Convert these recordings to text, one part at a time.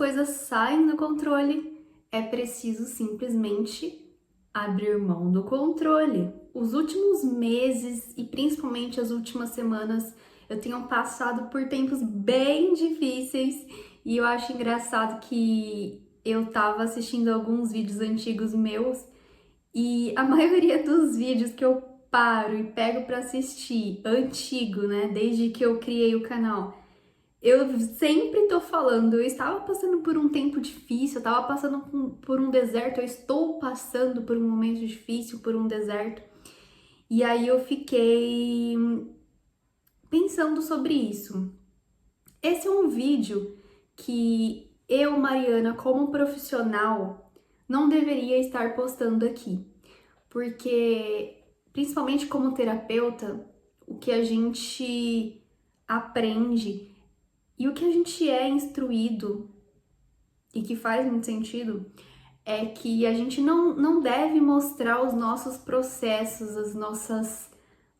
coisas saem do controle, é preciso simplesmente abrir mão do controle. Os últimos meses e principalmente as últimas semanas eu tenho passado por tempos bem difíceis e eu acho engraçado que eu tava assistindo alguns vídeos antigos meus e a maioria dos vídeos que eu paro e pego pra assistir, antigo, né, desde que eu criei o canal, eu sempre tô falando, eu estava passando por um tempo difícil, eu estava passando por um deserto, eu estou passando por um momento difícil, por um deserto. E aí eu fiquei pensando sobre isso. Esse é um vídeo que eu, Mariana, como profissional, não deveria estar postando aqui. Porque, principalmente como terapeuta, o que a gente aprende e o que a gente é instruído, e que faz muito sentido, é que a gente não deve mostrar os nossos processos, as nossas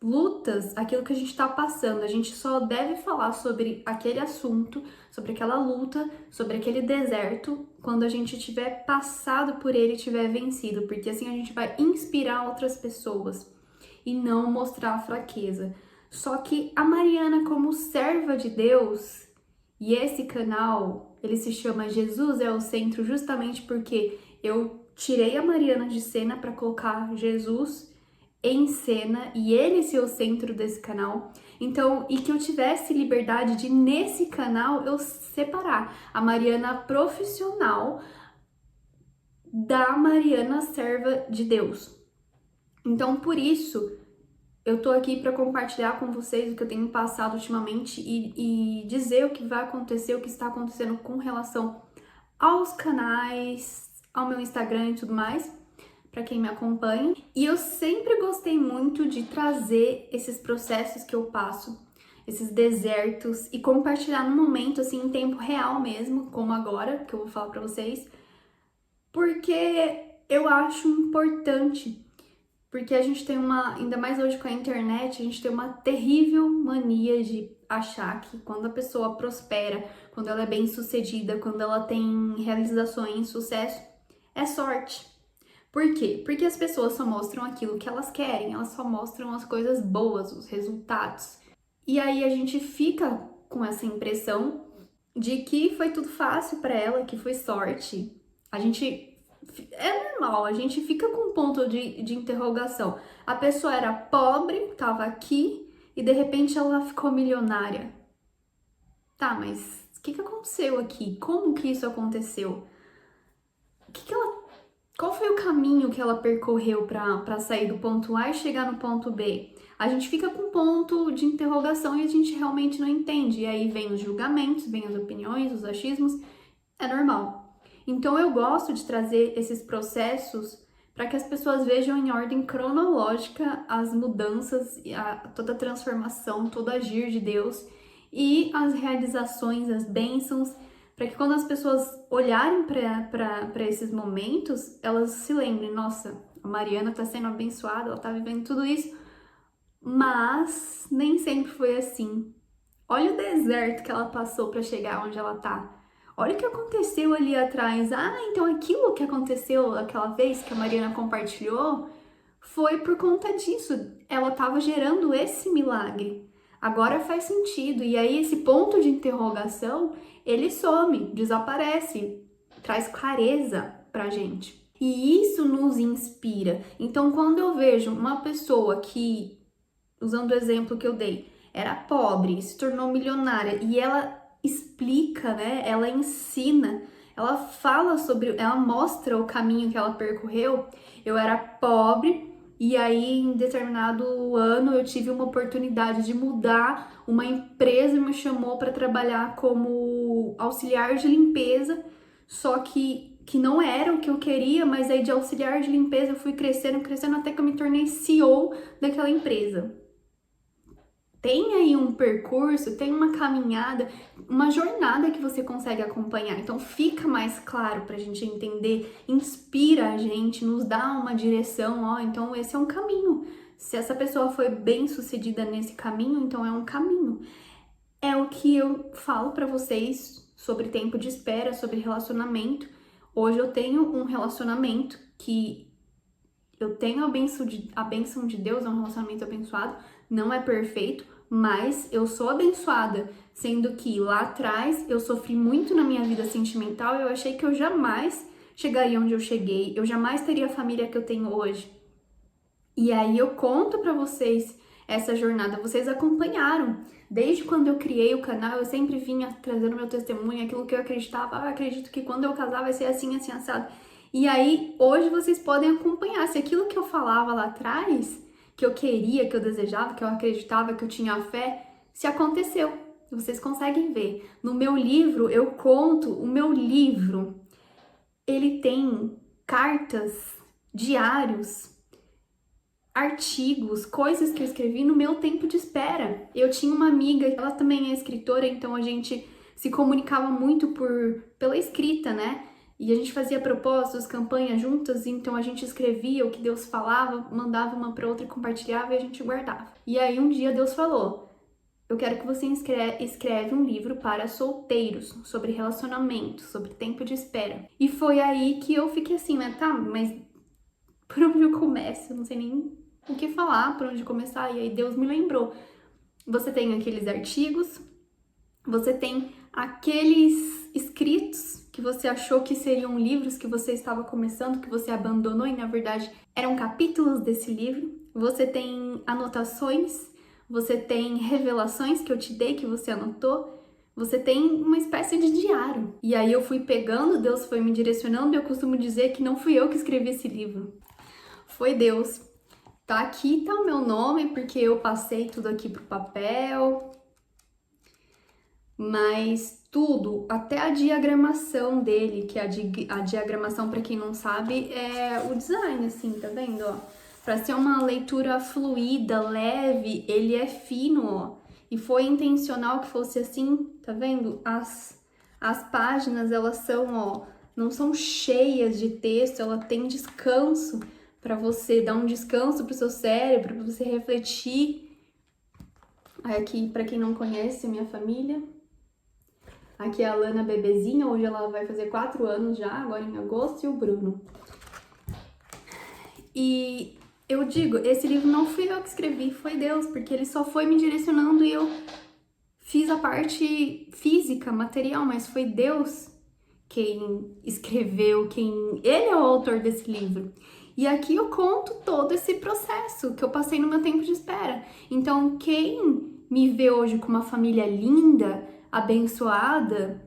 lutas, aquilo que a gente está passando. A gente só deve falar sobre aquele assunto, sobre aquela luta, sobre aquele deserto, quando a gente tiver passado por ele e tiver vencido, porque assim a gente vai inspirar outras pessoas e não mostrar a fraqueza. Só que a Mariana, como serva de Deus, e esse canal, ele se chama Jesus é o Centro justamente porque eu tirei a Mariana de cena para colocar Jesus em cena e ele ser o centro desse canal. Então, e que eu tivesse liberdade de nesse canal eu separar a Mariana profissional da Mariana serva de Deus. Então, por isso, eu tô aqui para compartilhar com vocês o que eu tenho passado ultimamente e dizer o que vai acontecer, o que está acontecendo com relação aos canais, ao meu Instagram e tudo mais, para quem me acompanha. E eu sempre gostei muito de trazer esses processos que eu passo, esses desertos e compartilhar no momento assim em tempo real mesmo, como agora, que eu vou falar para vocês, porque eu acho importante. Porque a gente tem uma, ainda mais hoje com a internet, a gente tem uma terrível mania de achar que quando a pessoa prospera, quando ela é bem-sucedida, quando ela tem realizações, sucesso, é sorte. Por quê? Porque as pessoas só mostram aquilo que elas querem, elas só mostram as coisas boas, os resultados. E aí a gente fica com essa impressão de que foi tudo fácil para ela, que foi sorte. A gente é normal, a gente fica com um ponto de interrogação. A pessoa era pobre, tava aqui e de repente ela ficou milionária. Tá, mas o que aconteceu aqui? Como que isso aconteceu? Qual foi o caminho que ela percorreu para sair do ponto A e chegar no ponto B? A gente fica com um ponto de interrogação e a gente realmente não entende. E aí vem os julgamentos, vem as opiniões, os achismos. É normal. Então eu gosto de trazer esses processos para que as pessoas vejam em ordem cronológica as mudanças, toda a transformação, todo agir de Deus e as realizações, as bênçãos, para que quando as pessoas olharem para esses momentos, elas se lembrem, nossa, a Mariana está sendo abençoada, ela está vivendo tudo isso, mas nem sempre foi assim. Olha o deserto que ela passou para chegar onde ela tá. Olha o que aconteceu ali atrás. Ah, então aquilo que aconteceu aquela vez que a Mariana compartilhou foi por conta disso. Ela estava gerando esse milagre. Agora faz sentido. E aí esse ponto de interrogação, ele some, desaparece, traz clareza pra gente. E isso nos inspira. Então, quando eu vejo uma pessoa que, usando o exemplo que eu dei, era pobre, se tornou milionária e ela explica, né? Ela ensina, ela fala sobre, ela mostra o caminho que ela percorreu. Eu era pobre e aí em determinado ano eu tive uma oportunidade de mudar, uma empresa me chamou para trabalhar como auxiliar de limpeza, só que não era o que eu queria, mas aí de auxiliar de limpeza eu fui crescendo, crescendo até que eu me tornei CEO daquela empresa. Tem aí um percurso, tem uma caminhada, uma jornada que você consegue acompanhar. Então fica mais claro pra gente entender, inspira a gente, nos dá uma direção, ó, então esse é um caminho. Se essa pessoa foi bem sucedida nesse caminho, então é um caminho. É o que eu falo pra vocês sobre tempo de espera, sobre relacionamento. Hoje eu tenho um relacionamento que eu tenho a bênção de Deus, é um relacionamento abençoado, não é perfeito, mas eu sou abençoada, sendo que lá atrás eu sofri muito na minha vida sentimental e eu achei que eu jamais chegaria onde eu cheguei, eu jamais teria a família que eu tenho hoje. E aí eu conto pra vocês essa jornada, vocês acompanharam. Desde quando eu criei o canal, eu sempre vinha trazendo meu testemunho, aquilo que eu acreditava. Eu acredito que quando eu casar vai ser assim, assim, assado. E aí, hoje vocês podem acompanhar se aquilo que eu falava lá atrás, que eu queria, que eu desejava, que eu acreditava, que eu tinha fé, se aconteceu. Vocês conseguem ver. No meu livro, eu conto, o meu livro, ele tem cartas, diários, artigos, coisas que eu escrevi no meu tempo de espera. Eu tinha uma amiga, ela também é escritora, então a gente se comunicava muito pela escrita, né? E a gente fazia propósitos, campanhas juntas, então a gente escrevia o que Deus falava, mandava uma para outra e compartilhava e a gente guardava. E aí um dia Deus falou: eu quero que você escreve um livro para solteiros, sobre relacionamento, sobre tempo de espera. E foi aí que eu fiquei assim, né? Tá, mas por onde eu começo? Eu não sei nem o que falar, por onde começar. E aí Deus me lembrou. Você tem aqueles artigos, você tem aqueles escritos que você achou que seriam livros que você estava começando, que você abandonou e na verdade eram capítulos desse livro. Você tem anotações, você tem revelações que eu te dei que você anotou. Você tem uma espécie de diário. E aí eu fui pegando, Deus foi me direcionando e eu costumo dizer que não fui eu que escrevi esse livro. Foi Deus. Tá aqui, tá o meu nome, porque eu passei tudo aqui pro papel. Mas tudo, até a diagramação dele, que a diagramação, para quem não sabe, é o design, assim, tá vendo, ó? Pra ser uma leitura fluida, leve, ele é fino, ó. E foi intencional que fosse assim, tá vendo? As páginas, elas são, ó, não são cheias de texto, ela tem descanso para você dar um descanso pro seu cérebro, para você refletir. Aqui, para quem não conhece, minha família. Aqui é a Lana bebezinha, hoje ela vai fazer 4 anos já, agora em agosto, e o Bruno. E eu digo, esse livro não fui eu que escrevi, foi Deus, porque ele só foi me direcionando e eu fiz a parte física, material, mas foi Deus quem escreveu, ele é o autor desse livro. E aqui eu conto todo esse processo que eu passei no meu tempo de espera. Então, quem me vê hoje com uma família linda, abençoada,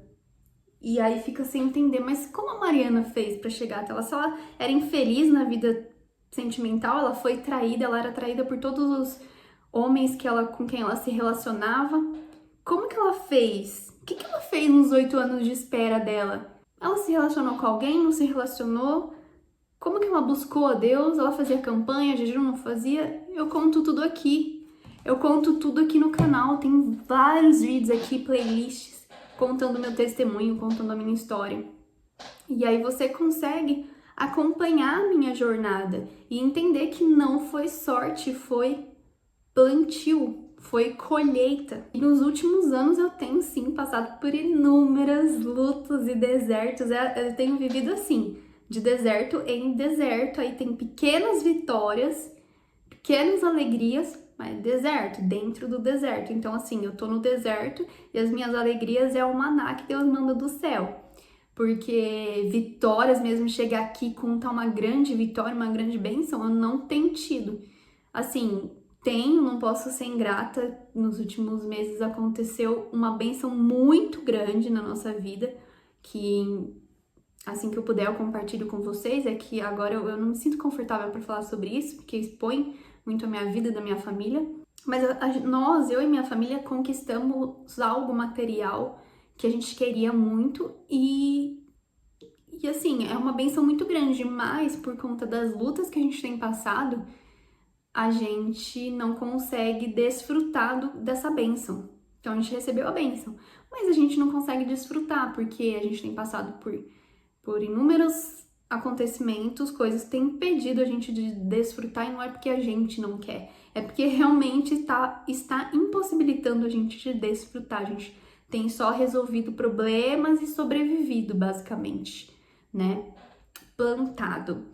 e aí fica sem entender, mas como a Mariana fez para chegar até ela? Se ela era infeliz na vida sentimental, ela foi traída, ela era traída por todos os homens com quem ela se relacionava. Como que ela fez? O que ela fez nos 8 anos de espera dela? Ela se relacionou com alguém? Não se relacionou? Como que ela buscou a Deus? Ela fazia campanha, jejum, não fazia? Eu conto tudo aqui. Eu conto tudo aqui no canal. Tem vários vídeos aqui, playlists, contando meu testemunho, contando a minha história. E aí você consegue acompanhar a minha jornada e entender que não foi sorte, foi plantio, foi colheita. E nos últimos anos eu tenho sim passado por inúmeras lutas e desertos. Eu tenho vivido assim, de deserto em deserto. Aí tem pequenas vitórias, pequenas alegrias, mas deserto, dentro do deserto. Então assim, eu tô no deserto e as minhas alegrias é o maná que Deus manda do céu. Porque vitórias mesmo, chegar aqui, contar uma grande vitória, uma grande bênção, eu não tenho tido. Assim, não posso ser ingrata. Nos últimos meses aconteceu uma bênção muito grande na nossa vida, que assim que eu puder eu compartilho com vocês. É que agora eu não me sinto confortável para falar sobre isso, porque expõe muito a minha vida e da minha família. Mas eu e minha família conquistamos algo material que a gente queria muito e assim, é uma bênção muito grande, mas por conta das lutas que a gente tem passado, a gente não consegue desfrutar dessa bênção. Então a gente recebeu a bênção, mas a gente não consegue desfrutar porque a gente tem passado por inúmeros acontecimentos, coisas que têm impedido a gente de desfrutar, e não é porque a gente não quer, é porque realmente está impossibilitando a gente de desfrutar. A gente tem só resolvido problemas e sobrevivido, basicamente, né? Plantado.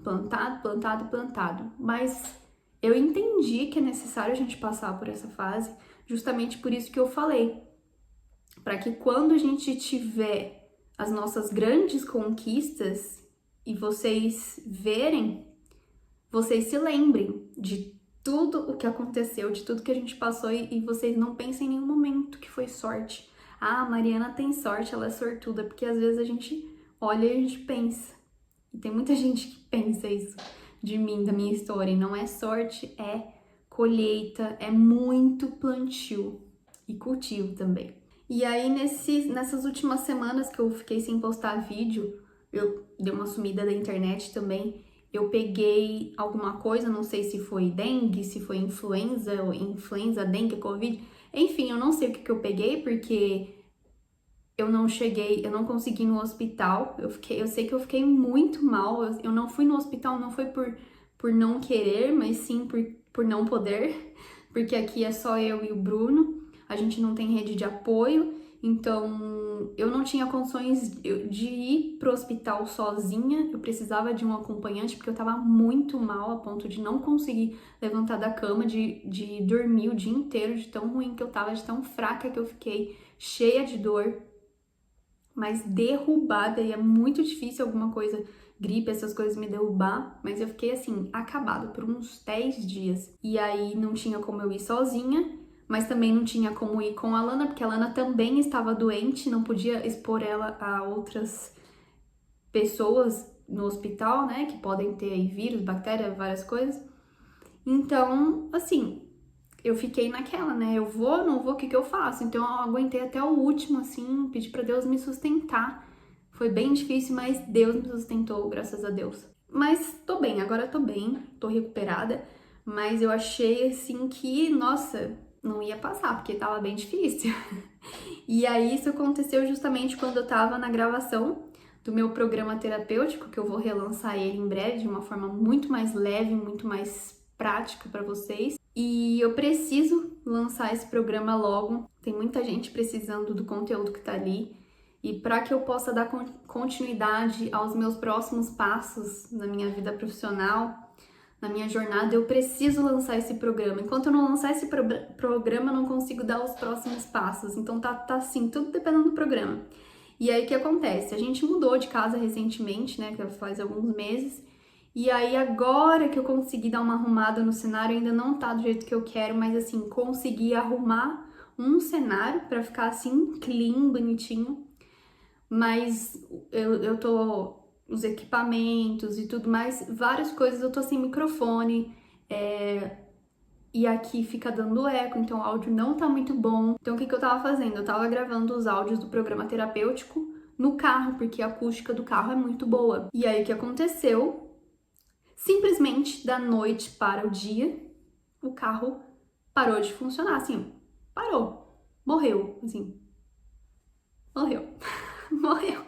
Mas eu entendi que é necessário a gente passar por essa fase, justamente por isso que eu falei. Para que quando a gente tiver as nossas grandes conquistas e vocês verem, vocês se lembrem de tudo o que aconteceu, de tudo que a gente passou e vocês não pensem em nenhum momento que foi sorte. Ah, a Mariana tem sorte, ela é sortuda, porque às vezes a gente olha e a gente pensa. E tem muita gente que pensa isso de mim, da minha história. E não é sorte, é colheita, é muito plantio e cultivo também. E aí, nessas últimas semanas que eu fiquei sem postar vídeo, eu dei uma sumida da internet também. Eu peguei alguma coisa, não sei se foi dengue, se foi influenza, dengue, covid. Enfim, eu não sei o que eu peguei, porque eu não consegui ir no hospital. Eu sei que eu fiquei muito mal. Eu não fui no hospital, não foi por não querer, mas sim por não poder, porque aqui é só eu e o Bruno. A gente não tem rede de apoio, então eu não tinha condições de ir pro hospital sozinha. Eu precisava de um acompanhante, porque eu tava muito mal, a ponto de não conseguir levantar da cama, de dormir o dia inteiro, de tão ruim que eu tava, de tão fraca que eu fiquei, cheia de dor, mas derrubada. E é muito difícil alguma coisa, gripe, essas coisas me derrubar, mas eu fiquei assim, acabada por uns 10 dias. E aí não tinha como eu ir sozinha, mas também não tinha como ir com a Lana, porque a Lana também estava doente, não podia expor ela a outras pessoas no hospital, né, que podem ter aí vírus, bactéria, várias coisas. Então, assim, eu fiquei naquela, né, eu vou, não vou, o que eu faço? Então eu aguentei até o último, assim, pedi pra Deus me sustentar. Foi bem difícil, mas Deus me sustentou, graças a Deus. Mas tô bem, agora tô bem, tô recuperada, mas eu achei, assim, que, nossa, não ia passar, porque tava bem difícil. E aí isso aconteceu justamente quando eu tava na gravação do meu programa terapêutico, que eu vou relançar ele em breve de uma forma muito mais leve, muito mais prática para vocês. E eu preciso lançar esse programa logo. Tem muita gente precisando do conteúdo que tá ali. E para que eu possa dar continuidade aos meus próximos passos na minha vida profissional, na minha jornada, eu preciso lançar esse programa. Enquanto eu não lançar esse programa, eu não consigo dar os próximos passos. Então tá assim, tudo dependendo do programa. E aí o que acontece? A gente mudou de casa recentemente, né, que faz alguns meses. E aí agora que eu consegui dar uma arrumada no cenário, ainda não tá do jeito que eu quero, mas assim, consegui arrumar um cenário pra ficar assim, clean, bonitinho. Mas eu tô, os equipamentos e tudo mais, várias coisas, eu tô sem microfone, e aqui fica dando eco, então o áudio não tá muito bom. Então o que eu tava fazendo? Eu tava gravando os áudios do programa terapêutico no carro, porque a acústica do carro é muito boa. E aí o que aconteceu? Simplesmente da noite para o dia, o carro parou de funcionar, assim, parou, morreu, assim, morreu, morreu.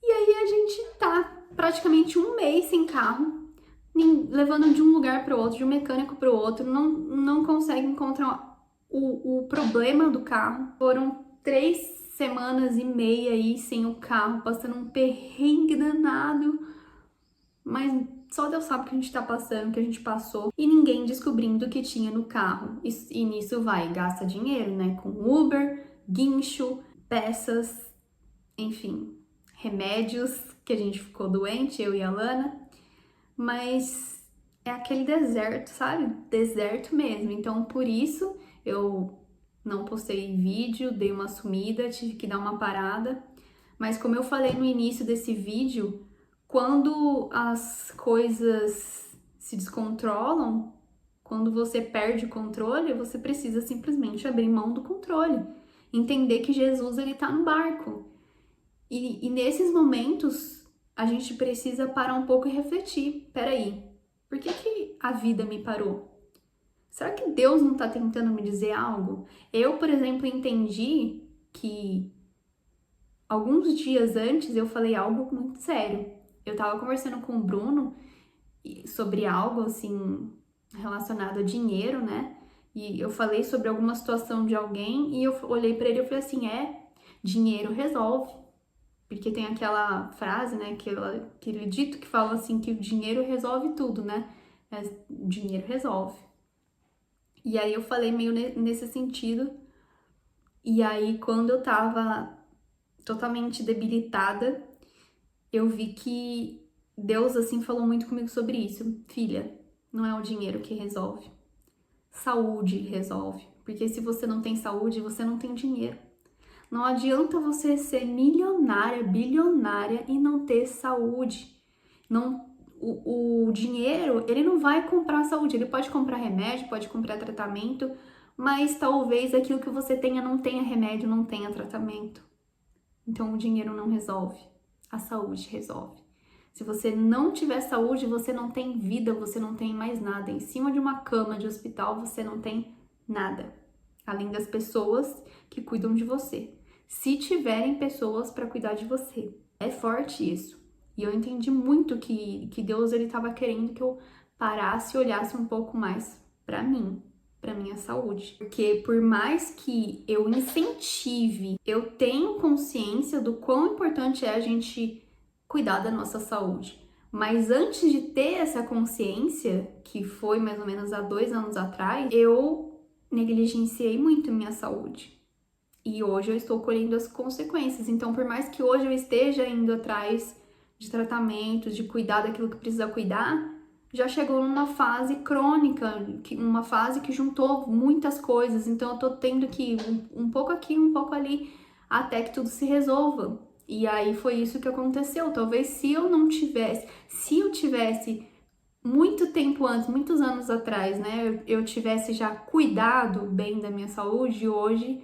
E aí a gente tá praticamente um mês sem carro, levando de um lugar para o outro, de um mecânico para o outro, não consegue encontrar o problema do carro. Foram 3 semanas e meia aí sem o carro, passando um perrengue danado, mas só Deus sabe o que a gente tá passando, o que a gente passou, e ninguém descobrindo o que tinha no carro. E nisso vai, gasta dinheiro, né, com Uber, guincho, peças, enfim, remédios, que a gente ficou doente, eu e a Lana, mas é aquele deserto, sabe? Deserto mesmo. Então, por isso, eu não postei vídeo, dei uma sumida, tive que dar uma parada. Mas como eu falei no início desse vídeo, quando as coisas se descontrolam, quando você perde o controle, você precisa simplesmente abrir mão do controle. Entender que Jesus, ele tá no barco. E nesses momentos, a gente precisa parar um pouco e refletir. Peraí, por que a vida me parou? Será que Deus não tá tentando me dizer algo? Eu, por exemplo, entendi que alguns dias antes eu falei algo muito sério. Eu tava conversando com o Bruno sobre algo, assim, relacionado a dinheiro, né? E eu falei sobre alguma situação de alguém e eu olhei pra ele e falei assim, dinheiro resolve. Porque tem aquela frase, né, aquele dito que fala assim, que o dinheiro resolve tudo, né? Dinheiro resolve. E aí eu falei meio nesse sentido. E aí quando eu tava totalmente debilitada, eu vi que Deus, assim, falou muito comigo sobre isso. Filha, não é o dinheiro que resolve. Saúde resolve. Porque se você não tem saúde, você não tem dinheiro. Não adianta você ser milionária, bilionária e não ter saúde. Não, o dinheiro, ele não vai comprar saúde. Ele pode comprar remédio, pode comprar tratamento, mas talvez aquilo que você tenha não tenha remédio, não tenha tratamento. Então o dinheiro não resolve. A saúde resolve. Se você não tiver saúde, você não tem vida, você não tem mais nada. Em cima de uma cama de hospital, você não tem nada. Além das pessoas que cuidam de você. Se tiverem pessoas para cuidar de você. É forte isso. E eu entendi muito que Deus ele estava querendo que eu parasse e olhasse um pouco mais para mim, para minha saúde. Porque por mais que eu incentive, eu tenho consciência do quão importante é a gente cuidar da nossa saúde. Mas antes de ter essa consciência, que foi mais ou menos há 2 anos atrás, eu negligenciei muito minha saúde. E hoje eu estou colhendo as consequências. Então, por mais que hoje eu esteja indo atrás de tratamentos, de cuidar daquilo que precisa cuidar, já chegou numa fase crônica, uma fase que juntou muitas coisas. Então, eu tô tendo que ir um pouco aqui, um pouco ali, até que tudo se resolva. E aí foi isso que aconteceu. Talvez se eu tivesse muito tempo antes, muitos anos atrás, né, eu tivesse já cuidado bem da minha saúde, hoje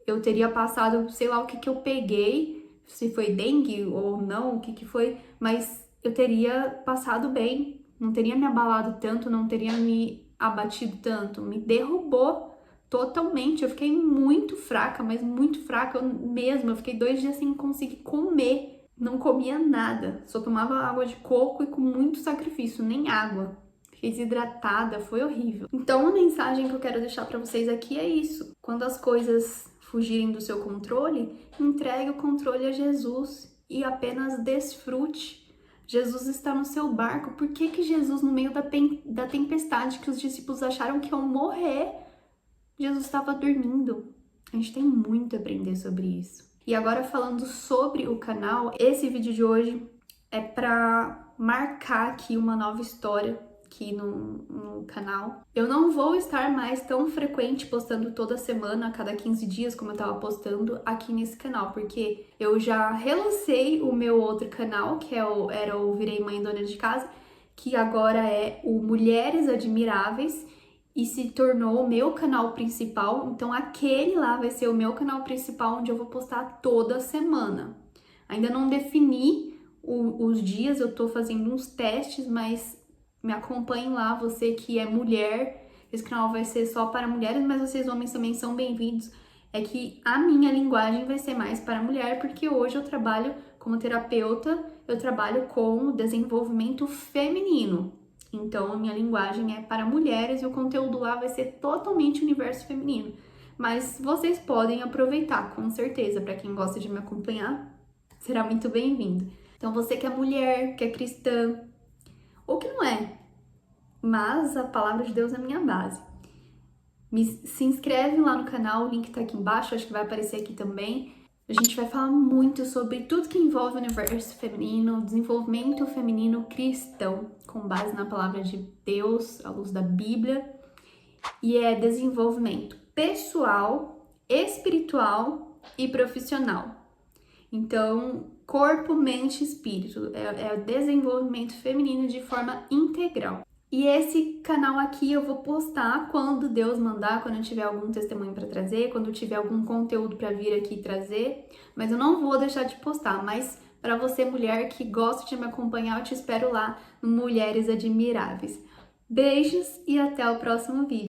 eu teria passado, sei lá o que eu peguei, se foi dengue ou não, o que foi, mas eu teria passado bem, não teria me abalado tanto, não teria me abatido tanto, me derrubou totalmente. Eu fiquei muito fraca, mas muito fraca eu fiquei 2 dias sem conseguir comer, não comia nada, só tomava água de coco e com muito sacrifício, nem água. Fiquei desidratada, foi horrível. Então, a mensagem que eu quero deixar pra vocês aqui é isso. Quando as coisas fugirem do seu controle, entregue o controle a Jesus e apenas desfrute. Jesus está no seu barco. Por que Jesus, no meio da tempestade, que os discípulos acharam que iam morrer, Jesus estava dormindo? A gente tem muito a aprender sobre isso. E agora, falando sobre o canal, esse vídeo de hoje é para marcar aqui uma nova história aqui no canal. Eu não vou estar mais tão frequente postando toda semana, a cada 15 dias, como eu tava postando aqui nesse canal, porque eu já relancei o meu outro canal, que era o Virei Mãe Dona de Casa, que agora é o Mulheres Admiráveis, e se tornou o meu canal principal. Então aquele lá vai ser o meu canal principal, onde eu vou postar toda semana. Ainda não defini os dias, eu tô fazendo uns testes, mas me acompanhem lá, você que é mulher. Esse canal vai ser só para mulheres, mas vocês homens também são bem-vindos. É que a minha linguagem vai ser mais para mulher, porque hoje eu trabalho como terapeuta, eu trabalho com desenvolvimento feminino. Então, a minha linguagem é para mulheres e o conteúdo lá vai ser totalmente universo feminino. Mas vocês podem aproveitar, com certeza, para quem gosta de me acompanhar, será muito bem-vindo. Então, você que é mulher, que é cristã, ou que não é, mas a palavra de Deus é a minha base. Se inscreve lá no canal, o link tá aqui embaixo, acho que vai aparecer aqui também. A gente vai falar muito sobre tudo que envolve o universo feminino, desenvolvimento feminino cristão, com base na palavra de Deus, à luz da Bíblia. E é desenvolvimento pessoal, espiritual e profissional. Então, corpo, mente e espírito. É o desenvolvimento feminino de forma integral. E esse canal aqui eu vou postar quando Deus mandar, quando eu tiver algum testemunho para trazer, quando eu tiver algum conteúdo para vir aqui trazer. Mas eu não vou deixar de postar. Mas para você, mulher que gosta de me acompanhar, eu te espero lá no Mulheres Admiráveis. Beijos e até o próximo vídeo.